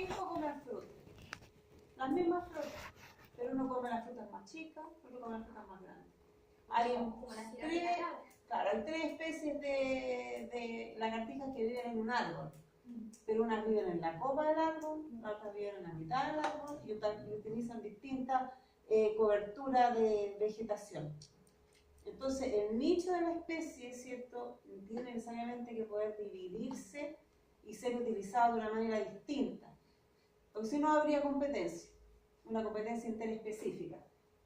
mismo comer fruta, las mismas frutas, pero uno come las frutas más chicas, otro come las frutas más grandes. Hay tres especies de lagartijas que viven en un árbol, pero unas viven en la copa del árbol, las otras viven en la mitad del árbol y utilizan distintas coberturas de vegetación. Entonces, el nicho de la especie, ¿cierto?, tiene necesariamente que poder dividirse y ser utilizado de una manera distinta, porque si no habría competencia, una competencia interespecífica.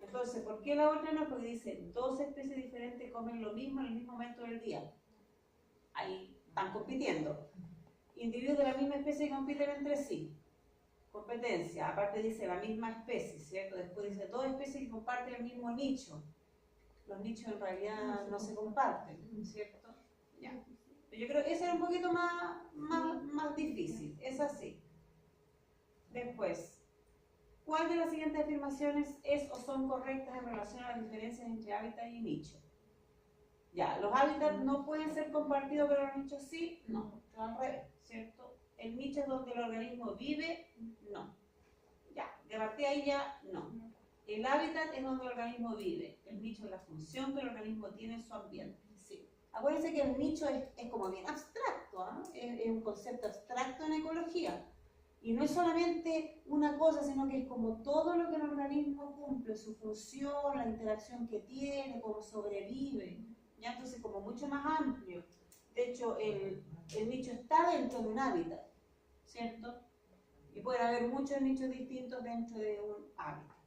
Entonces, ¿por qué la otra no? Porque dice, dos especies diferentes comen lo mismo en el mismo momento del día. Ahí están compitiendo. Individuos de la misma especie compiten entre sí. Competencia. Aparte dice la misma especie, ¿cierto? Después dice dos especies que comparten el mismo nicho. Los nichos en realidad no se comparten, ¿cierto? Ya. Yo creo que ese era un poquito más difícil. Es así. Después. ¿Cuál de las siguientes afirmaciones es o son correctas en relación a las diferencias entre hábitat y nicho? Ya, los hábitats no pueden ser compartidos, pero los nichos sí, no, al revés, ¿cierto? El nicho es donde el organismo vive, no. Ya, de partida ahí ya, no. El hábitat es donde el organismo vive, el nicho es la función que el organismo tiene en su ambiente, sí. Acuérdense que el nicho es como bien abstracto, ¿eh? Es un concepto abstracto en ecología. Y no es solamente una cosa, sino que es como todo lo que el organismo cumple, su función, la interacción que tiene, cómo sobrevive. ¿Ya? Entonces, como mucho más amplio. De hecho, el nicho está dentro de un hábitat, ¿cierto? Y puede haber muchos nichos distintos dentro de un hábitat.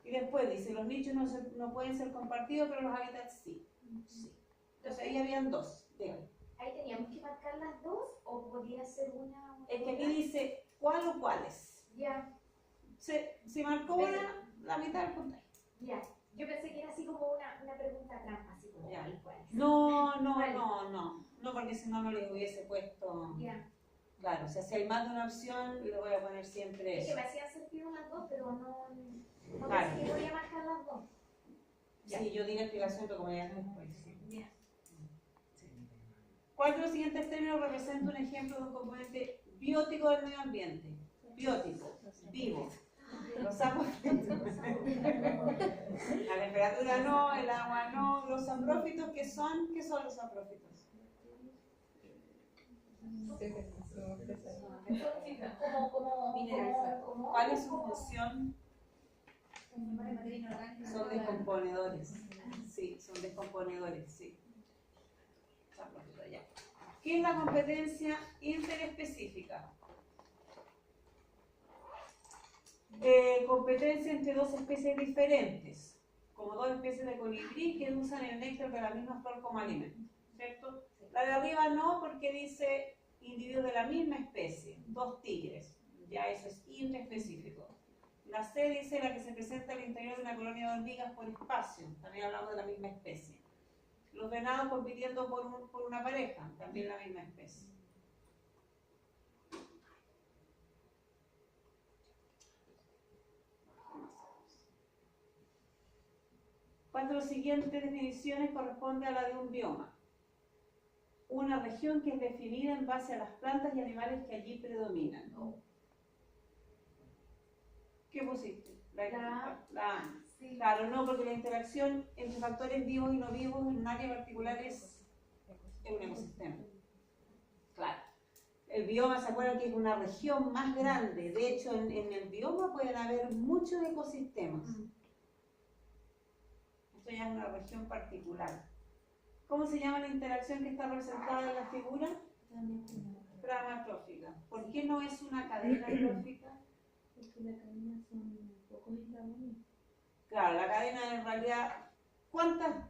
Y después dice, los nichos no pueden ser compartidos, pero los hábitats sí. Sí. Entonces, ahí habían dos. Dígame. ¿Ahí teníamos que marcar las dos o podría ser una? Es que aquí dice cuál o cuáles. Ya. Se marcó una, la mitad del puntaje. Ya. Yo pensé que era así como una pregunta trampa, así como Ya. ¿cuáles? No, porque si no, no le hubiese puesto. Ya. Claro, o sea, si hay más de una opción, le voy a poner siempre Es eso. que me hacían sentido las dos, pero no Claro. pensé que podía marcar las dos. Ya. Sí, yo di la explicación, pero como ya después. Ya. ¿Cuál de los siguientes términos representa un ejemplo de un componente biótico del medio ambiente? Biótico, vivo. Los saprófitos. La temperatura no, el agua no. Los saprófitos, ¿qué son? ¿Qué son los saprófitos? ¿Cuál es su función? Son descomponedores. Sí, son descomponedores, sí. ¿Qué es la competencia interespecífica? Competencia entre dos especies diferentes, como dos especies de colibrí que usan el néctar de la misma flor como alimento, ¿cierto? La de arriba no, porque dice individuos de la misma especie, dos tigres, ya eso es interespecífico. La C dice la que se presenta al interior de una colonia de hormigas por espacio, también hablamos de la misma especie. Los venados compitiendo por una pareja, también la misma especie. ¿Cuál de las siguientes definiciones corresponde a la de un bioma? Una región que es definida en base a las plantas y animales que allí predominan. ¿Qué pusiste? La A. Sí. Claro, no, porque la interacción entre factores vivos y no vivos en un área particular es un ecosistema. Claro. El bioma, ¿se acuerdan que es una región más grande? De hecho, en el bioma pueden haber muchos ecosistemas. Esto ya es una región particular. ¿Cómo se llama la interacción que está representada en la figura? Dramatrófica. ¿Por qué no es una cadena trófica? Porque las cadenas son pocos eslabones. Claro, la cadena en realidad, ¿cuántas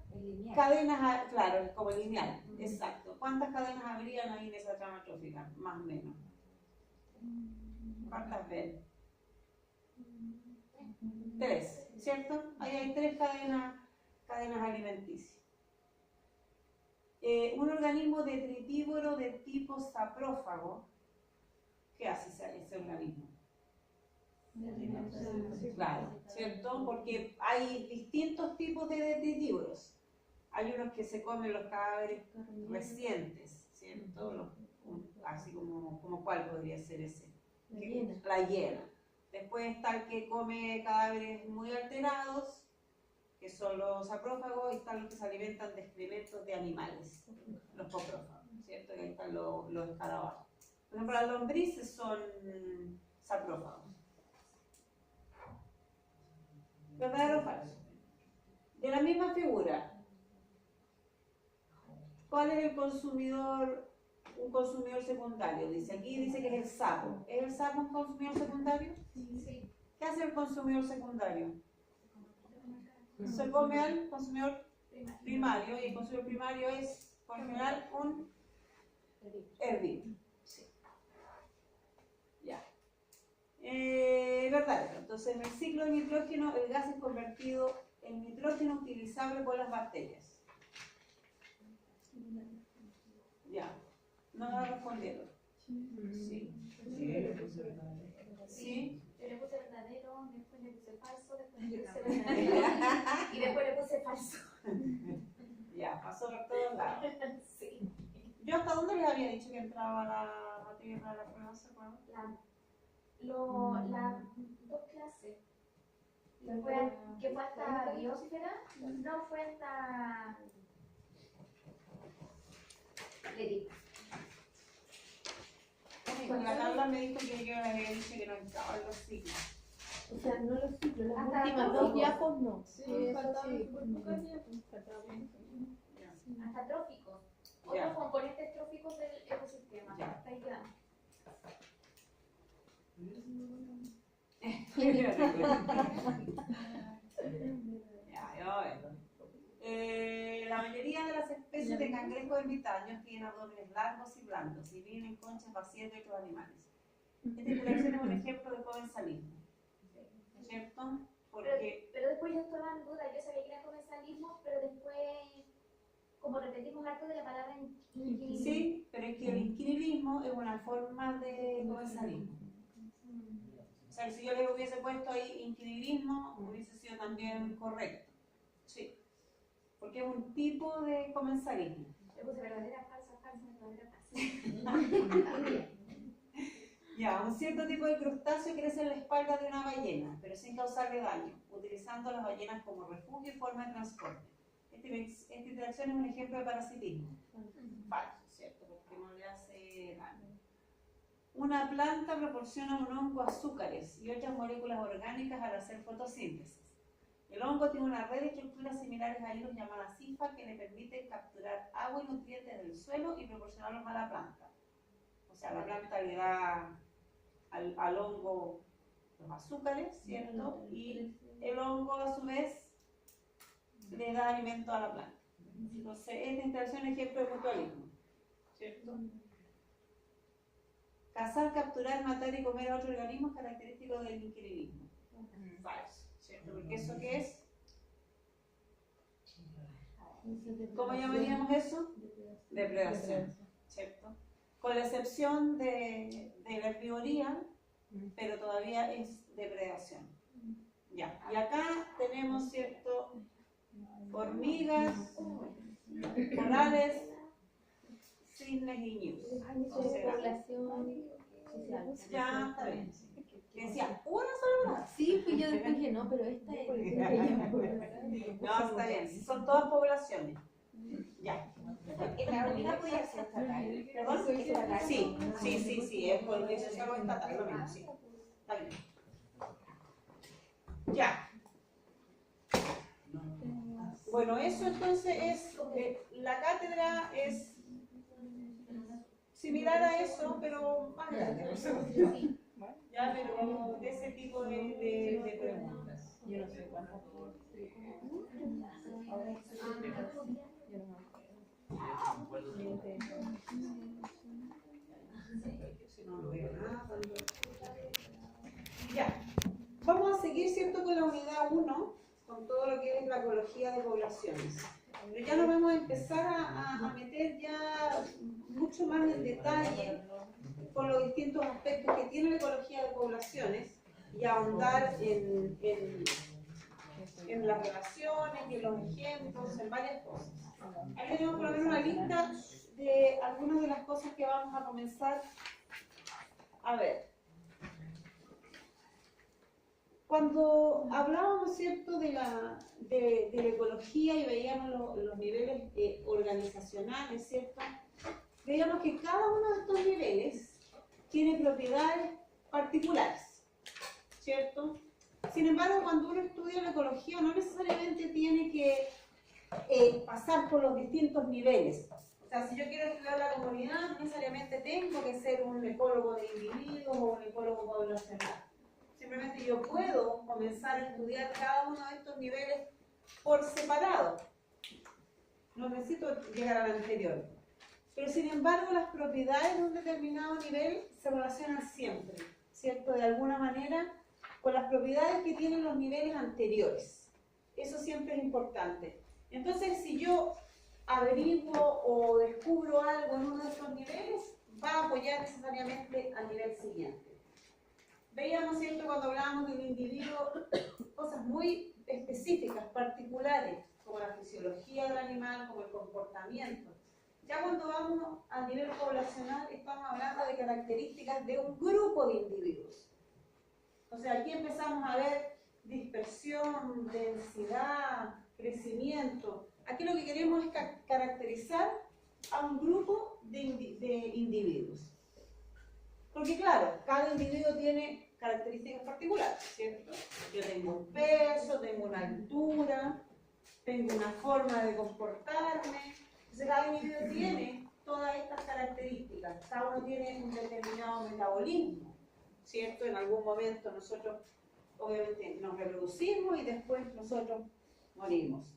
cadenas hay? Claro, es como lineal, exacto. ¿Cuántas cadenas habrían ahí en esa trama trófica? Más o menos. ¿Cuántas ven? 3, ¿cierto? Ahí hay 3 cadenas alimenticias. Un organismo detritívoro de tipo saprófago, ¿qué hace ese organismo? Claro, ¿cierto? Porque hay distintos tipos de detritívoros. Hay unos que se comen los cadáveres recientes, ¿cierto? Así como ¿cuál podría ser ese? La hiena. Después está el que come cadáveres muy alterados, que son los saprófagos, y están los que se alimentan de excrementos de animales, los coprófagos, ¿cierto? Y ahí están los escarabajos. Por ejemplo, las lombrices son saprófagos. ¿Verdadero o falso? De la misma figura, ¿cuál es el consumidor, un consumidor secundario? Dice aquí, dice que es el sapo. ¿Es el sapo un consumidor secundario? Sí. ¿Qué hace el consumidor secundario? Se come al consumidor primario, y el consumidor primario es, por general, un herbívoro. Sí. Ya. Verdad. Entonces, en el ciclo de nitrógeno, el gas es convertido en nitrógeno utilizable por las bacterias. Ya. No nos respondieron. Sí. Sí. Yo le puse verdadero, después le puse falso, después le puse verdadero y después le puse falso. Ya, pasó por todos lados. Sí. ¿Yo hasta dónde les había dicho que entraba la tierra de la prueba? ¿Se acuerdan? Las dos clases. Que fue hasta biosfera, no fue hasta Leti. Con la Carla me dijo que yo le había dicho que no entraba en los ciclos. O sea, no los ciclos, las Hasta últimas los dos diapos no. Sí, faltaban sí. pocas diapos. Hasta tróficos. Ya. Otros componentes tróficos del ecosistema. Ya. Hasta ahí quedamos. La mayoría de las especies de cangrejos ermitaños tienen abdómenes largos y blandos y viven en conchas vacías de otros animales. Esta interacción es un ejemplo de comensalismo, ¿no es cierto? Porque Pero después yo estaba en duda, yo sabía que era comensalismo, pero después, como repetimos harto de la palabra inquilinismo. sí, pero es que el inquilinismo es una forma de comensalismo. O sea, si yo le hubiese puesto ahí inquilinismo, hubiese sido también correcto. Sí, porque es un tipo de comensalismo. Le puse verdadera, falsa, verdadera, falsa. Ya, un cierto tipo de crustáceo crece en la espalda de una ballena, pero sin causarle daño, utilizando a las ballenas como refugio y forma de transporte. Esta interacción es un ejemplo de parasitismo. Falso, ¿cierto? Porque no le hace daño. Una planta proporciona a un hongo azúcares y otras moléculas orgánicas al hacer fotosíntesis. El hongo tiene una red de estructuras similares a hilos llamadas hifa que le permiten capturar agua y nutrientes del suelo y proporcionarlos a la planta. O sea, la planta le da al hongo los azúcares, ¿cierto? Y el hongo a su vez le da alimento a la planta. Entonces, esta interacción es ejemplo de mutualismo, ¿cierto? Cazar, capturar, matar y comer a otro organismo es característico del inquilinismo. Falso, ¿cierto? Porque ¿eso qué es? ¿Cómo llamaríamos eso? Depredación, ¿cierto? Con la excepción de la herbivoría, pero todavía es depredación. Ya, y acá tenemos, ¿cierto? Hormigas, corales, cisnes y ñus. Población social. Ya, está bien. Decía, una sola palabra. Sí, pues yo después dije, no, pero esta es. No, está bien, son todas poblaciones. Ya. La hormiga podía ser estatal. ¿Perdón? Estatal. Sí, es por decisión estatal, lo mismo, sí. Está bien. Ya. Bueno, eso entonces es, la cátedra es similar a eso, pero más grande. Ya, pero de ese tipo de preguntas. Yo no sé cuántas. Ya, vamos a seguir, ¿cierto?, con la unidad 1, con todo lo que es la ecología de poblaciones. Pero ya nos vamos a empezar a meter ya mucho más en detalle con los distintos aspectos que tiene la ecología de poblaciones y ahondar en las relaciones, en los ejemplos, en varias cosas. Ahí tenemos por lo menos una lista de algunas de las cosas que vamos a comenzar a ver. cuando hablábamos, ¿cierto?, de la ecología y veíamos los niveles organizacionales, ¿cierto?, veíamos que cada uno de estos niveles tiene propiedades particulares, ¿cierto? Sin embargo, cuando uno estudia la ecología, no necesariamente tiene que pasar por los distintos niveles. O sea, si yo quiero estudiar la comunidad, no necesariamente tengo que ser un ecólogo de individuos o un ecólogo poblacional. Simplemente yo puedo comenzar a estudiar cada uno de estos niveles por separado. No necesito llegar al anterior. Pero sin embargo, las propiedades de un determinado nivel se relacionan siempre, ¿cierto? De alguna manera, con las propiedades que tienen los niveles anteriores. Eso siempre es importante. Entonces, si yo averiguo o descubro algo en uno de estos niveles, va a apoyar necesariamente al nivel siguiente. Veíamos, ¿cierto?, cuando hablábamos del individuo, cosas muy específicas, particulares, como la fisiología del animal, como el comportamiento. Ya cuando vamos a nivel poblacional, estamos hablando de características de un grupo de individuos. O sea, aquí empezamos a ver dispersión, densidad, crecimiento. Aquí lo que queremos es caracterizar a un grupo de individuos. Porque claro, cada individuo tiene características particulares, ¿cierto? Yo tengo un peso, tengo una altura, tengo una forma de comportarme. Entonces cada individuo tiene todas estas características. Cada uno tiene un determinado metabolismo, ¿cierto? En algún momento nosotros obviamente nos reproducimos y después nosotros morimos.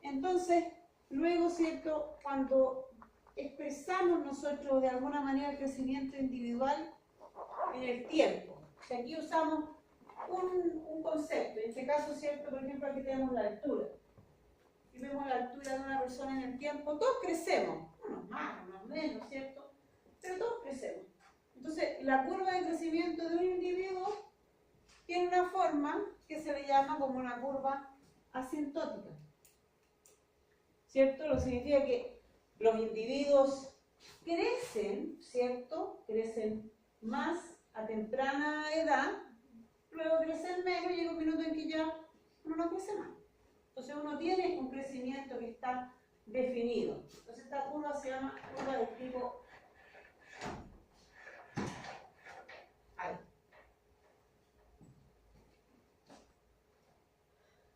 Entonces, luego, ¿cierto?, cuando expresamos nosotros de alguna manera el crecimiento individual en el tiempo. O sea, aquí usamos un concepto, en este caso, ¿cierto?, por ejemplo, aquí tenemos la altura. Y vemos la altura de una persona en el tiempo, todos crecemos, unos más, unos menos, ¿cierto? Pero todos crecemos. Entonces, la curva de crecimiento de un individuo tiene una forma que se le llama como una curva asintótica, ¿cierto? Lo que significa que los individuos crecen, ¿cierto? Crecen más a temprana edad, luego crecen menos y llega un minuto en que ya uno no crece más. Entonces uno tiene un crecimiento que está definido. Entonces esta curva se llama curva de tipo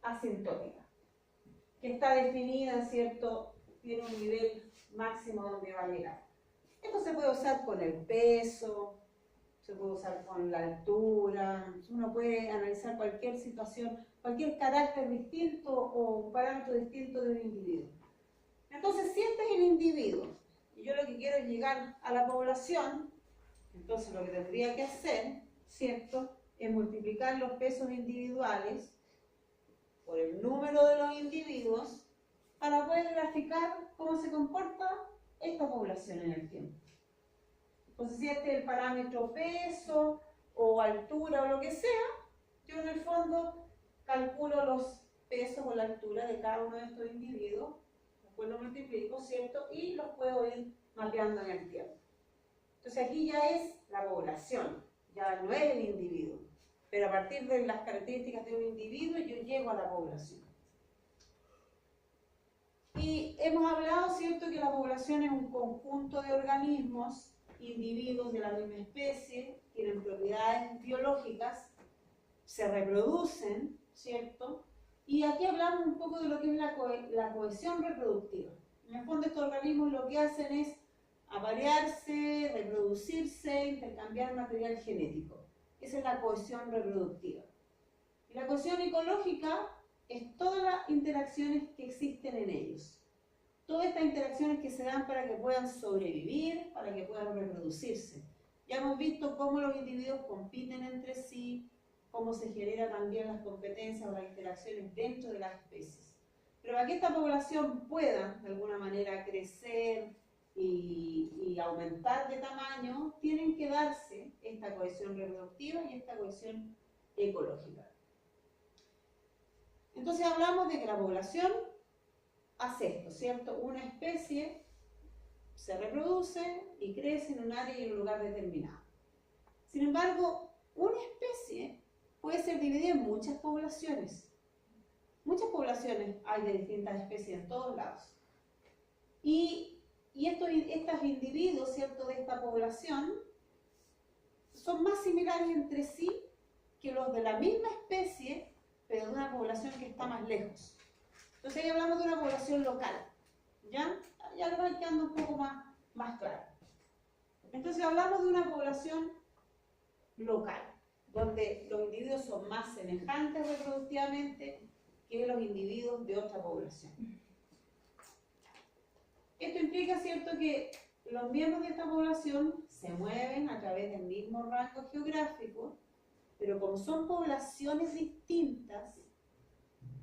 asintótica, que está definida, ¿cierto? Tiene un nivel máximo donde va a llegar. Esto se puede usar con el peso, se puede usar con la altura, uno puede analizar cualquier situación, cualquier carácter distinto o un parámetro distinto de un individuo. Entonces, si este es el individuo y yo lo que quiero es llegar a la población, entonces lo que tendría que hacer, ¿cierto?, es multiplicar los pesos individuales por el número de los individuos para poder graficar cómo se comporta esta población en el tiempo. Entonces, si este es el parámetro peso o altura o lo que sea, yo en el fondo calculo los pesos o la altura de cada uno de estos individuos, después lo multiplico, ¿cierto? Y los puedo ir mapeando en el tiempo. Entonces aquí ya es la población, ya no es el individuo. Pero a partir de las características de un individuo, yo llego a la población. Y hemos hablado, ¿cierto?, que la población es un conjunto de organismos, individuos de la misma especie, tienen propiedades biológicas, se reproducen, ¿cierto? Y aquí hablamos un poco de lo que es la cohesión reproductiva. En el fondo estos organismos lo que hacen es aparearse, reproducirse, intercambiar material genético. Esa es la cohesión reproductiva. Y la cohesión ecológica es todas las interacciones que existen en ellos. Todas estas interacciones que se dan para que puedan sobrevivir, para que puedan reproducirse. Ya hemos visto cómo los individuos compiten entre sí, cómo se generan también las competencias o las interacciones dentro de las especies. Pero para que esta población pueda, de alguna manera, crecer y aumentar de tamaño, tienen que darse esta cohesión reproductiva y esta cohesión ecológica. Entonces hablamos de que la población hace esto, ¿cierto? Una especie se reproduce y crece en un área y en un lugar determinado. Sin embargo, una especie puede ser dividido en muchas poblaciones. Muchas poblaciones hay de distintas especies en todos lados. Y estos individuos, ¿cierto?, de esta población son más similares entre sí que los de la misma especie, pero de una población que está más lejos. Entonces ahí hablamos de una población local, ¿ya? Ya lo va quedando un poco más claro. Entonces hablamos de una población local, donde los individuos son más semejantes reproductivamente que los individuos de otra población. Esto implica, ¿cierto?, que los miembros de esta población se mueven a través del mismo rango geográfico, pero como son poblaciones distintas,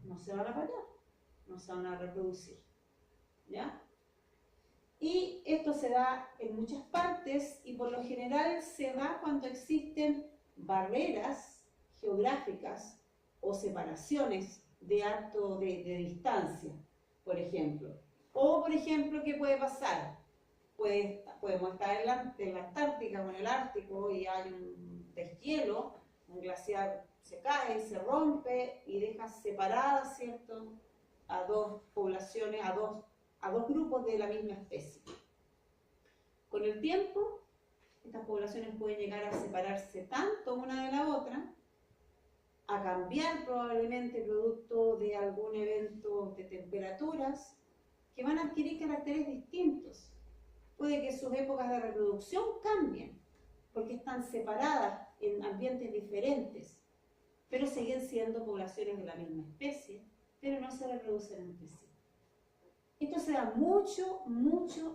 no se van a parar, no se van a reproducir, ¿ya? Y esto se da en muchas partes y por lo general se da cuando existen barreras geográficas o separaciones de distancia, por ejemplo. O, por ejemplo, ¿qué puede pasar? Podemos estar en la Antártica o en el Ártico y hay un deshielo, un glaciar se cae, se rompe y deja separadas, ¿cierto?, a dos poblaciones, a dos grupos de la misma especie. Con el tiempo, estas poblaciones pueden llegar a separarse tanto una de la otra, a cambiar probablemente producto de algún evento de temperaturas, que van a adquirir caracteres distintos. Puede que sus épocas de reproducción cambien, porque están separadas en ambientes diferentes, pero siguen siendo poblaciones de la misma especie, pero no se reproducen entre sí. Esto se da mucho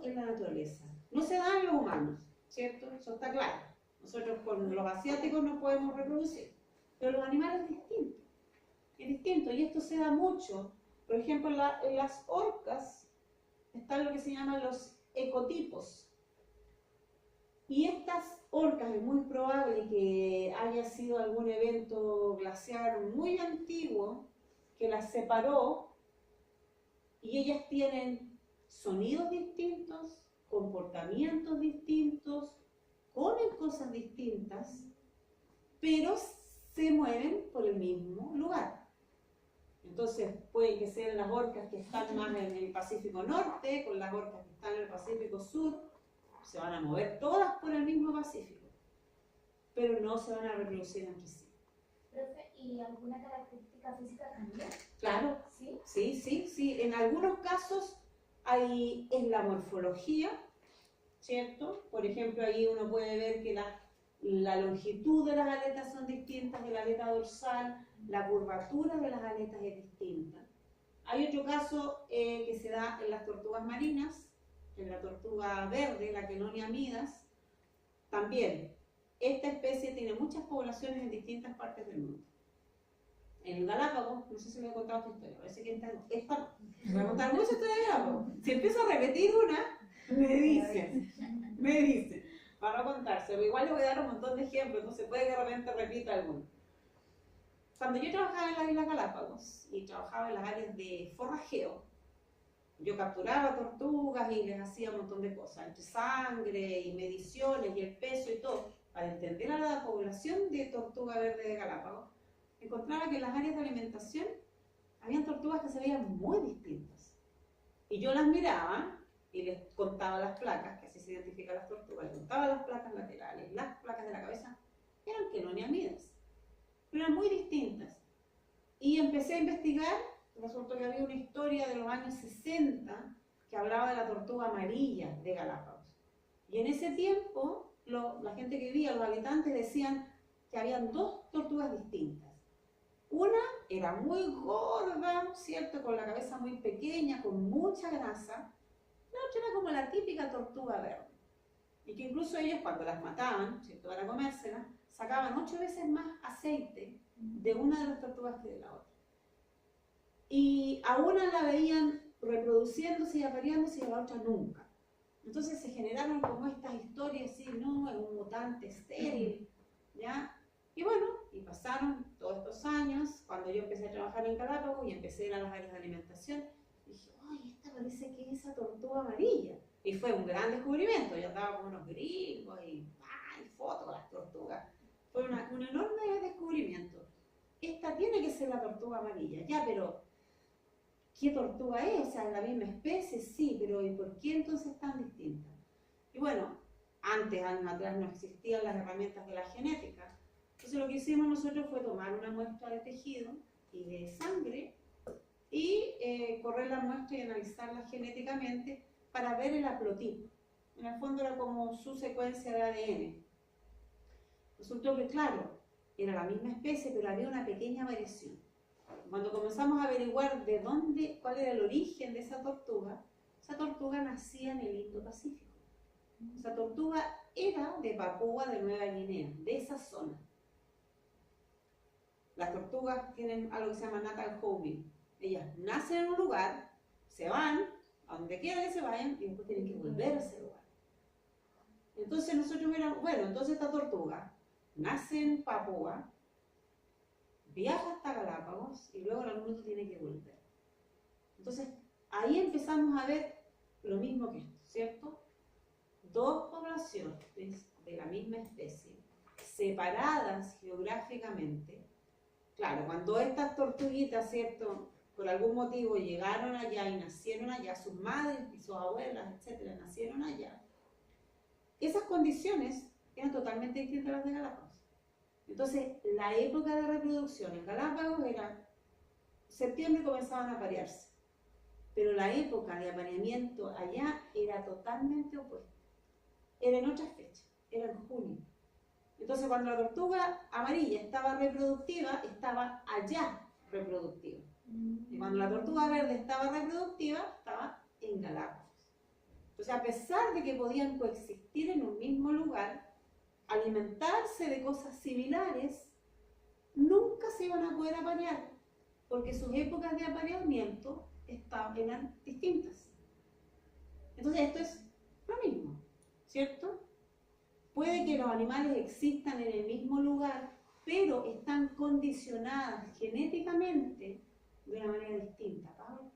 en la naturaleza. No se da en los humanos, ¿cierto? Eso está claro. Nosotros con los asiáticos no podemos reproducir, pero los animales es distinto. Es distinto, y esto se da mucho. Por ejemplo, en las orcas están lo que se llaman los ecotipos. Y estas orcas es muy probable que haya sido algún evento glaciar muy antiguo que las separó y ellas tienen sonidos distintos, comportamientos distintos, comen cosas distintas, pero se mueven por el mismo lugar. Entonces puede que sean las orcas que están más en el Pacífico Norte, con las orcas que están en el Pacífico Sur, se van a mover todas por el mismo Pacífico, pero no se van a reproducir entre sí. Profe, ¿y alguna característica física cambia? Claro, ¿Sí? sí. En algunos casos hay en la morfología, ¿cierto? Por ejemplo, ahí uno puede ver que la longitud de las aletas son distintas, de la aleta dorsal, la curvatura de las aletas es distinta. Hay otro caso que se da en las tortugas marinas, en la tortuga verde, la Quenonia midas. También, esta especie tiene muchas poblaciones en distintas partes del mundo. En el Galápagos, no sé si me he contado esta historia, parece que esta no. Me voy a contar muchas historias de Galápagos. Si empiezo a repetir una, me dicen, para no contárselo. Igual le voy a dar un montón de ejemplos, no se puede que de repente repita alguno. Cuando yo trabajaba en las Islas Galápagos y trabajaba en las áreas de forrajeo, yo capturaba tortugas y les hacía un montón de cosas, entre sangre y mediciones y el peso y todo, para entender a la población de tortuga verde de Galápagos. Encontraba que en las áreas de alimentación habían tortugas que se veían muy distintas. Y yo las miraba y les contaba las placas, que así se identifican las tortugas, les contaba las placas laterales, las placas de la cabeza, eran Quenonia midas, pero eran muy distintas. Y empecé a investigar, resultó que había una historia de los años 60 que hablaba de la tortuga amarilla de Galápagos. Y en ese tiempo, la gente que vivía, los habitantes, decían que habían dos tortugas distintas. Una era muy gorda, ¿cierto?, con la cabeza muy pequeña, con mucha grasa. La otra era como la típica tortuga verde. Y que incluso ellos, cuando las mataban, ¿cierto?, para comérselas, sacaban 8 veces más aceite de una de las tortugas que de la otra. Y a una la veían reproduciéndose y apareándose y a la otra nunca. Entonces se generaron como estas historias así, no, es un mutante estéril, ¿ya? Y bueno, y pasaron todos estos años, cuando yo empecé a trabajar en Galápagos y empecé a ir a las áreas de alimentación, dije, ¡ay, esta parece que es esa tortuga amarilla! Y fue un gran descubrimiento, yo andaba con unos gringos y fotos de las tortugas. Fue un enorme descubrimiento. esa es la tortuga amarilla. Ya, pero ¿qué tortuga es? O sea, ¿es la misma especie? Sí, pero ¿y por qué entonces tan distinta? Y bueno, antes, años atrás, no existían las herramientas de la genética. Entonces lo que hicimos nosotros fue tomar una muestra de tejido y de sangre y correr la muestra y analizarla genéticamente para ver el haplotipo. En el fondo era como su secuencia de ADN. Resultó que, claro, era la misma especie, pero había una pequeña variación. Cuando comenzamos a averiguar de dónde, cuál era el origen de esa tortuga nacía en el Indo-Pacífico. Esa tortuga era de Papúa de Nueva Guinea, de esa zona. Las tortugas tienen algo que se llama natal homing. Ellas nacen en un lugar, se van, a donde quiera que se vayan, y después tienen que volver a ese lugar. Entonces nosotros miramos, bueno, entonces esta tortuga nace en Papúa, viaja hasta Galápagos y luego en algún momento tiene que volver. Entonces ahí empezamos a ver lo mismo que esto, ¿cierto? Dos poblaciones de la misma especie, separadas geográficamente. Claro, cuando estas tortuguitas, ¿cierto?, por algún motivo llegaron allá y nacieron allá, sus madres y sus abuelas, etcétera, nacieron allá, esas condiciones eran totalmente distintas a las de Galápagos. Entonces, la época de reproducción en Galápagos era septiembre, comenzaban a aparearse, pero la época de apareamiento allá era totalmente opuesta. Era en otra fecha, era en junio. Entonces, cuando la tortuga amarilla estaba reproductiva, estaba allá reproductiva. Y cuando la tortuga verde estaba reproductiva, estaba en Galápagos. Entonces, a pesar de que podían coexistir en un mismo lugar, alimentarse de cosas similares, nunca se iban a poder aparear, porque sus épocas de apareamiento eran distintas. Entonces, esto es lo mismo, ¿cierto? Puede que los animales existan en el mismo lugar, pero están condicionadas genéticamente de una manera distinta. ¿Pablo?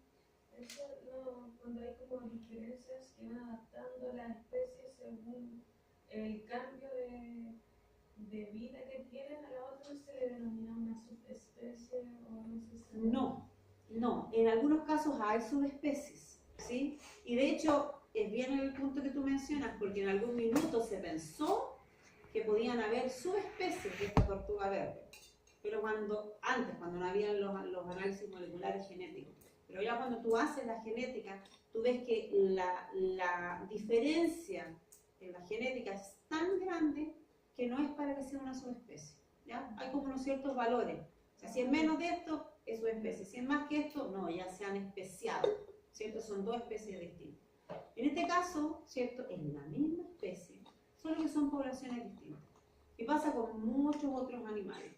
Eso no, cuando hay como diferencias que van adaptando las especies según el cambio de vida que tienen, a la otra se le denomina una subespecie o no sé si... No, en algunos casos hay subespecies, ¿sí? Y de hecho, es bien el punto que tú mencionas, porque en algún minuto se pensó que podían haber subespecies de esta tortuga verde, pero antes, cuando no habían los análisis moleculares genéticos. Pero ya cuando tú haces la genética, tú ves que la diferencia en la genética es tan grande que no es para que sea una subespecie, ¿ya? Hay como unos ciertos valores. O sea, si es menos de esto, es subespecie. Si es más que esto, no, ya se han especiado, ¿cierto? Son dos especies distintas. En este caso, ¿cierto?, es la misma especie, solo que son poblaciones distintas. Y pasa con muchos otros animales.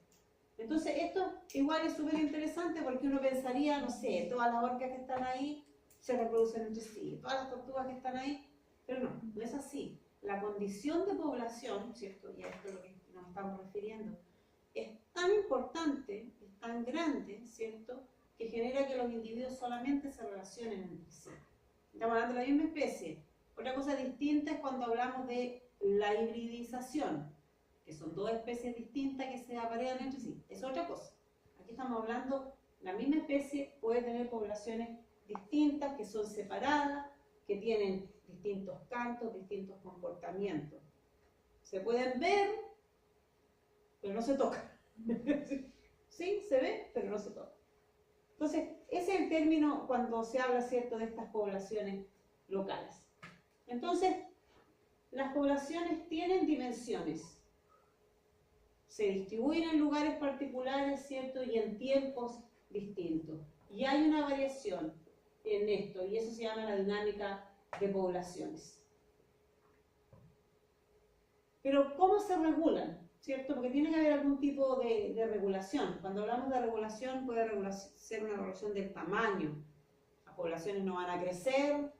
Entonces, esto igual es súper interesante porque uno pensaría, no sé, todas las orcas que están ahí se reproducen entre sí, todas las tortugas que están ahí, pero no es así. La condición de población, ¿cierto?, y a esto es lo que nos estamos refiriendo, es tan importante, es tan grande, ¿cierto?, que genera que los individuos solamente se relacionen entre sí. Estamos hablando de la misma especie. Otra cosa distinta es cuando hablamos de la hibridización, que son dos especies distintas que se aparean entre sí. Es otra cosa. Aquí estamos hablando, la misma especie puede tener poblaciones distintas, que son separadas, que tienen distintos cantos, distintos comportamientos. Se pueden ver, pero no se tocan. Sí, se ve, pero no se toca. Entonces, ese es el término cuando se habla, ¿cierto?, de estas poblaciones locales. Entonces, las poblaciones tienen dimensiones. Se distribuyen en lugares particulares, ¿cierto?, y en tiempos distintos. Y hay una variación en esto, y eso se llama la dinámica de poblaciones. Pero, ¿cómo se regulan? ¿Cierto? Porque tiene que haber algún tipo de regulación. Cuando hablamos de regulación, puede ser una regulación del tamaño. Las poblaciones no van a crecer,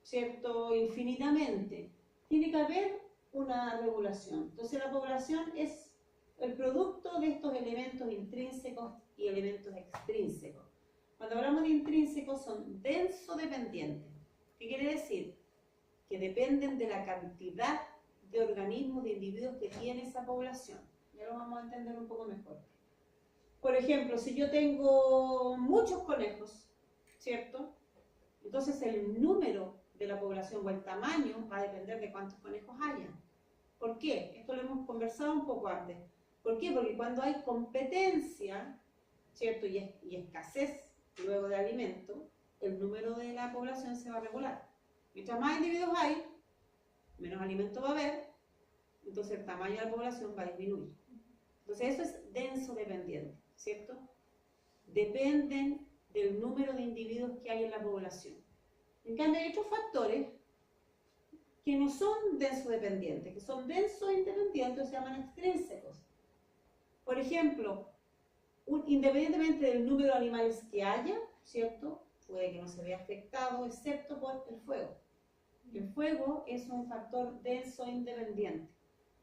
¿cierto?, infinitamente. Tiene que haber una regulación. Entonces, la población es el producto de estos elementos intrínsecos y elementos extrínsecos. Cuando hablamos de intrínsecos, son denso-dependientes. ¿Qué quiere decir? Que dependen de la cantidad de organismos, de individuos que tiene esa población. Ya lo vamos a entender un poco mejor. Por ejemplo, si yo tengo muchos conejos, ¿cierto? Entonces el número de la población o el tamaño va a depender de cuántos conejos haya. ¿Por qué? Esto lo hemos conversado un poco antes. ¿Por qué? Porque cuando hay competencia, ¿cierto? Y escasez luego de alimento, el número de la población se va a regular. Mientras más individuos hay, menos alimento va a haber, entonces el tamaño de la población va a disminuir. Entonces eso es denso dependiente, ¿cierto? Dependen del número de individuos que hay en la población. En cambio hay otros factores que no son denso dependientes, que son denso independientes, se llaman extrínsecos. Por ejemplo, independientemente del número de animales que haya, ¿cierto? Puede que no se vea afectado, excepto por el fuego. El fuego es un factor denso independiente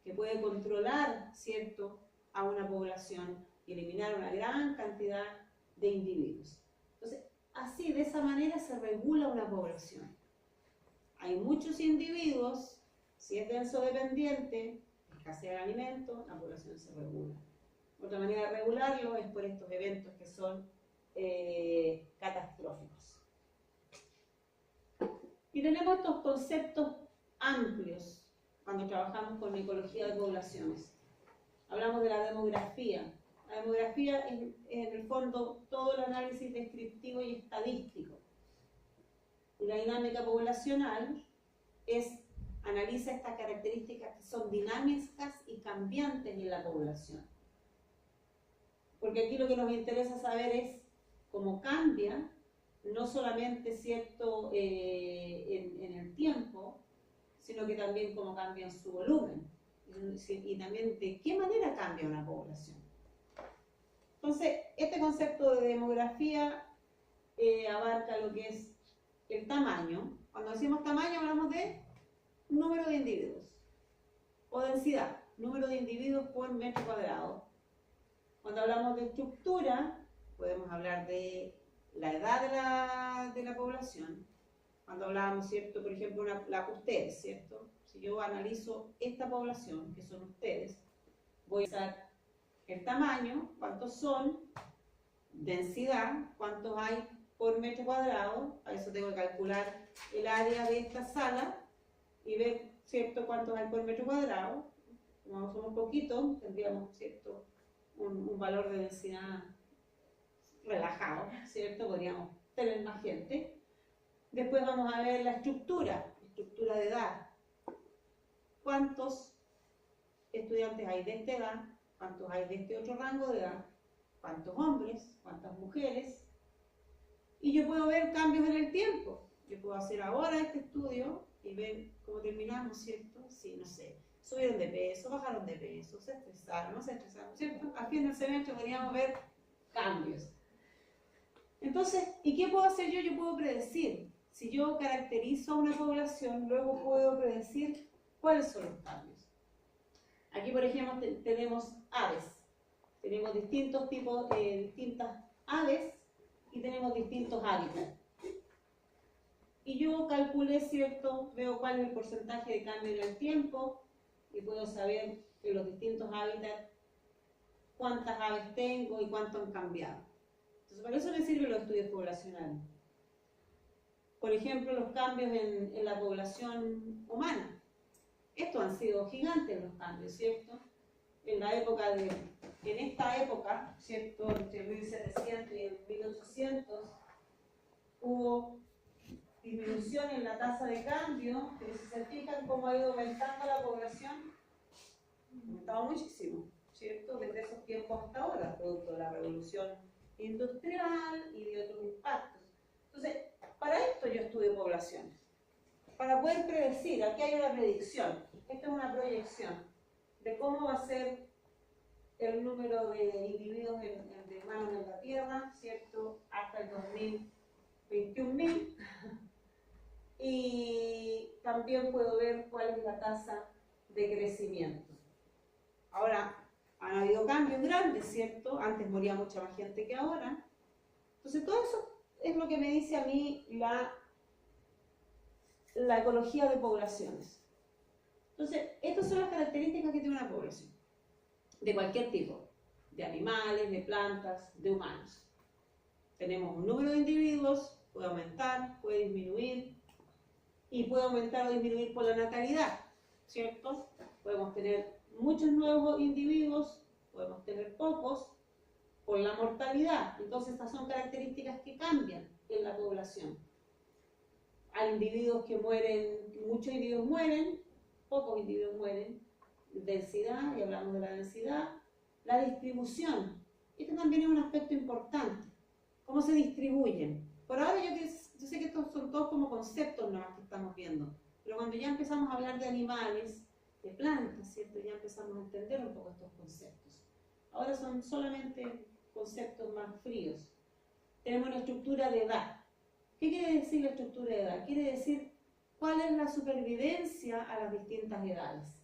que puede controlar, ¿cierto?, a una población y eliminar una gran cantidad de individuos. Entonces, así, de esa manera se regula una población. Hay muchos individuos, si es denso dependiente, escasez de alimento, la población se regula. Otra manera de regularlo es por estos eventos que son catastróficos. Y tenemos estos conceptos amplios cuando trabajamos con ecología de poblaciones. Hablamos de la demografía. La demografía es en el fondo todo el análisis descriptivo y estadístico. Y la dinámica poblacional analiza estas características que son dinámicas y cambiantes en la población. Porque aquí lo que nos interesa saber es cómo cambia, no solamente cierto en el tiempo, sino que también cómo cambia en su volumen y también de qué manera cambia una población. Entonces, este concepto de demografía abarca lo que es el tamaño. Cuando decimos tamaño hablamos de número de individuos o densidad, número de individuos por metro cuadrado. Cuando hablamos de estructura, podemos hablar de la edad de la población. Cuando hablamos, ¿cierto? Por ejemplo, ustedes, ¿cierto? Si yo analizo esta población, que son ustedes, voy a usar el tamaño, cuántos son, densidad, cuántos hay por metro cuadrado, a eso tengo que calcular el área de esta sala y ver, ¿cierto?, cuántos hay por metro cuadrado. Como somos poquitos, tendríamos, ¿cierto?, un valor de densidad relajado, ¿cierto? Podríamos tener más gente. Después vamos a ver la estructura de edad. ¿Cuántos estudiantes hay de esta edad? ¿Cuántos hay de este otro rango de edad? ¿Cuántos hombres? ¿Cuántas mujeres? Y yo puedo ver cambios en el tiempo. Yo puedo hacer ahora este estudio y ver cómo terminamos, ¿cierto? Sí, no sé, subieron de peso, bajaron de peso, se estresaron, no se estresaron, ¿cierto? Al fin del semestre podríamos ver cambios. Entonces, ¿y qué puedo hacer yo? Yo puedo predecir. Si yo caracterizo a una población, luego puedo predecir cuáles son los cambios. Aquí, por ejemplo, tenemos aves. Tenemos distintos tipos, distintas aves y tenemos distintos hábitats. Y yo calculé, ¿cierto? Veo cuál es el porcentaje de cambio en el tiempo y puedo saber en los distintos hábitats cuántas aves tengo y cuánto han cambiado. Entonces, para eso me sirven los estudios poblacionales. Por ejemplo, los cambios en la población humana. Estos han sido gigantes los cambios, ¿cierto? En esta época, ¿cierto? Entre 1700 y 1800, hubo disminución en la tasa de cambio, pero si se fijan cómo ha ido aumentando la población, ha aumentado muchísimo, ¿cierto? Desde esos tiempos hasta ahora, producto de la revolución industrial y de otros impactos. Entonces, para esto yo estudio poblaciones, para poder predecir. Aquí hay una predicción, esta es una proyección de cómo va a ser el número de individuos de humanos en la Tierra, ¿cierto? Hasta el 2021.000. Y también puedo ver cuál es la tasa de crecimiento. Ahora, han habido cambios grandes, ¿cierto? Antes moría mucha más gente que ahora. Entonces, todo eso es lo que me dice a mí la ecología de poblaciones. Entonces, estas son las características que tiene una población, de cualquier tipo. de animales, de plantas, de humanos. Tenemos un número de individuos, puede aumentar, puede disminuir, y puede aumentar o disminuir por la natalidad, ¿cierto? Podemos tener muchos nuevos individuos, podemos tener pocos, por la mortalidad. Entonces estas son características que cambian en la población. Hay individuos que mueren, muchos individuos mueren, pocos individuos mueren. Densidad, y hablamos de la densidad. La distribución, este también es un aspecto importante. ¿Cómo se distribuyen? Por ahora yo sé que estos son todos como conceptos nomás que estamos viendo, pero cuando ya empezamos a hablar de animales, de plantas, ¿cierto? Ya empezamos a entender un poco estos conceptos. Ahora son solamente conceptos más fríos. Tenemos la estructura de edad. ¿Qué quiere decir la estructura de edad? Quiere decir cuál es la supervivencia a las distintas edades.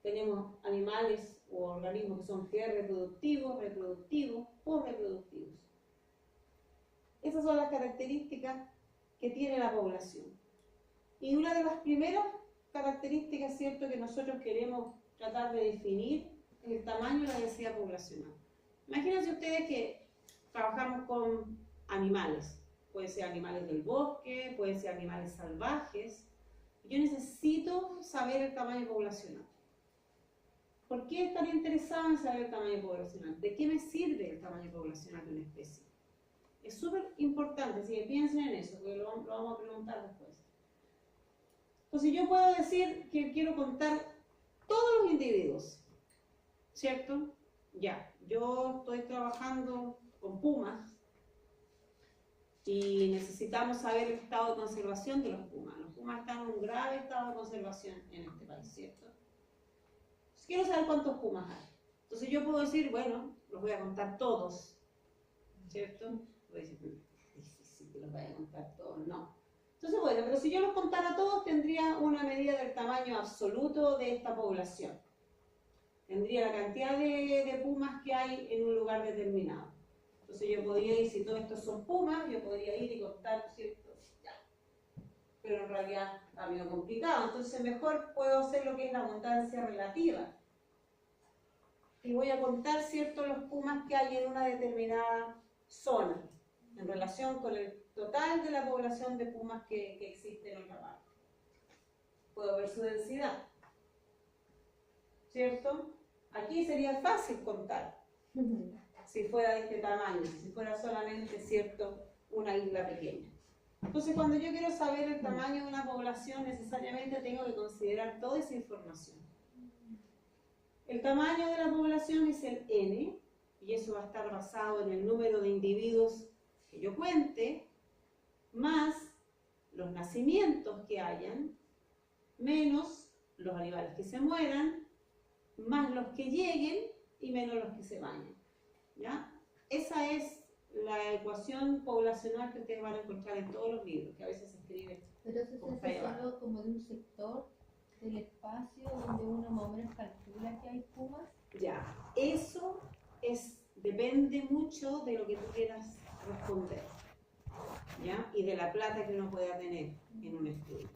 Tenemos animales o organismos que son reproductivos, reproductivos o reproductivos. Esas son las características que tiene la población. Y una de las primeras características, ¿cierto?, que nosotros queremos tratar de definir es el tamaño y la densidad poblacional. Imagínense ustedes que trabajamos con animales. Puede ser animales del bosque, puede ser animales salvajes. Yo necesito saber el tamaño poblacional. ¿Por qué estaría interesado en saber el tamaño poblacional? ¿De qué me sirve el tamaño poblacional de una especie? Es súper importante, así que piensen en eso, porque lo vamos a preguntar después. Entonces yo puedo decir que quiero contar todos los individuos, ¿cierto? Ya, yo estoy trabajando con pumas y necesitamos saber el estado de conservación de los pumas. Los pumas están en un grave estado de conservación en este país, ¿cierto? Entonces, quiero saber cuántos pumas hay. Entonces yo puedo decir, bueno, los voy a contar todos, ¿cierto? Voy a decir, difícil que los vaya a contar todos, no. Entonces, bueno, pero si yo los contara todos, tendría una medida del tamaño absoluto de esta población. Tendría la cantidad de pumas que hay en un lugar determinado. Entonces yo podría ir, si todos estos son pumas, yo podría ir y contar, ¿cierto? Ya. Pero en realidad está medio complicado. Entonces mejor puedo hacer lo que es la abundancia relativa. Y voy a contar, ¿cierto?, los pumas que hay en una determinada zona, en relación con el total de la población de pumas que existe en otra parte. Puedo ver su densidad, ¿cierto? Aquí sería fácil contar, si fuera de este tamaño, si fuera solamente, ¿cierto?, una isla pequeña. Entonces, cuando yo quiero saber el tamaño de una población, necesariamente tengo que considerar toda esa información. El tamaño de la población es el N, y eso va a estar basado en el número de individuos que yo cuente, más los nacimientos que hayan, menos los animales que se mueran, más los que lleguen y menos los que se vayan. ¿Ya? Esa es la ecuación poblacional que ustedes van a encontrar en todos los libros, que a veces se escribe. Pero eso con se fe hace baja. solo como de un sector del espacio donde uno más o menos calcula que hay pumas. Ya, eso depende mucho de lo que tú quieras responder, ¿ya? Y de la plata que uno pueda tener en un estudio.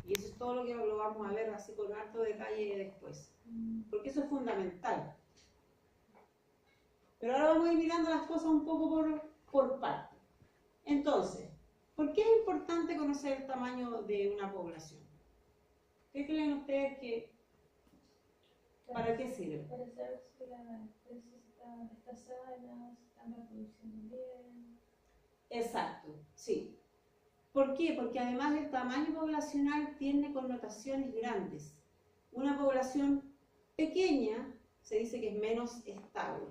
Y eso es todo lo que lo vamos a ver así con harto detalle después, porque eso es fundamental. Pero ahora vamos a ir mirando las cosas un poco por parte. Entonces, ¿por qué es importante conocer el tamaño de una población? ¿Qué creen ustedes que, para qué sirve? Para saber si la especie está sana, si están reproduciendo bien. Exacto, sí. ¿Por qué? Porque además el tamaño poblacional tiene connotaciones grandes. Una población pequeña se dice que es menos estable.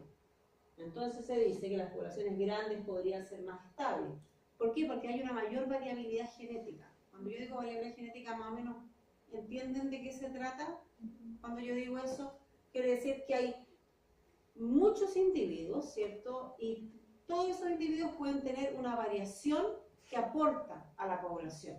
Entonces se dice que las poblaciones grandes podrían ser más estables. ¿Por qué? Porque hay una mayor variabilidad genética. Cuando yo digo variabilidad genética, más o menos, ¿entienden de qué se trata? Cuando yo digo eso, quiere decir que hay muchos individuos, ¿cierto? Y todos esos individuos pueden tener una variación que aporta a la población.